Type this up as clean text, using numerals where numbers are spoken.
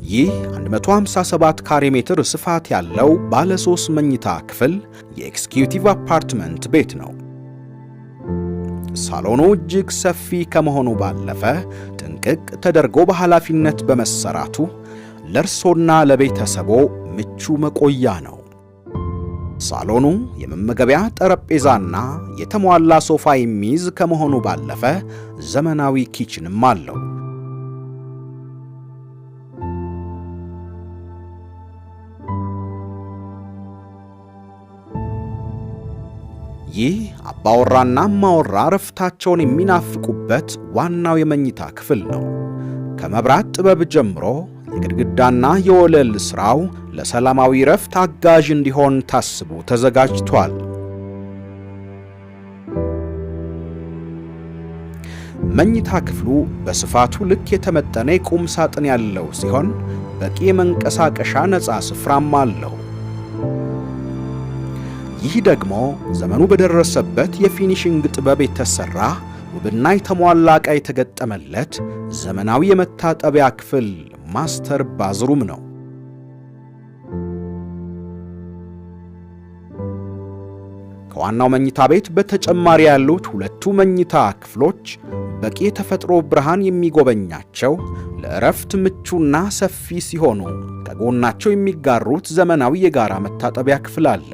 ይህ 157 ካሬ ሜትር ስፋት ያለው ባለ 3 መኝታ ክፍል የኤክስኪዩቲቭ አፓርትመንት ቤት ነው። ሳሎኑ እጅግ ሰፊ ከመሆኑ ባለፈ ጥንቅቅ ተደርጎ በኃላፊነት በመሰራቱ ለእርሶና ለቤተሰቦ ምቹ መቆያ ነው። ሳሎኑ የመመገቢያ ጠረጴዛና የተሟላ ሶፋ የሚይዝ ከመሆኑ ባለፈ ዘመናዊ ኪችንም አለው። ይህ አባወራና እማወራ ረፍታቸውን የሚናፍቁበት ዋናው የመኝታ ክፍል ነው። ከመብራት ጥበብ ጀምሮ የግድግዳና የወለል ሥራው ለሰላማዊ ረፍት አጋዥ እንዲሆን ታስቦ ተዘጋጅቷል። መኝታ ክፍሉ በስፋቱ ልክ የተመጠነ የቁም ሳጥን ያለው ሲሆን በቂ የመንቀሳቀሻ ነፃ ስፍራም አለው። ይህ ደግሞ ዘመኑ በደረሰበት የፊኒሺንግ ጥበብ የተሰራ ውብና የተሟላ ዕቃ የተገጠመለት ዘመናዊ የመታጠቢያ ክፍል ማስተር ባዝሩም ነው። ከዋናው መኝታ ቤት በተጨማሪ ያሉት ሁለቱ መኝታ ክፍሎች በቂ የተፈጥሮ ብርሃን የሚጎበኛቸው፣ ለእረፍት ምቹና ሰፊ ሲሆኑ ከጎናቸው የሚጋሩት ዘመናዊ የጋራ መታጠቢያ ክፍል አለ።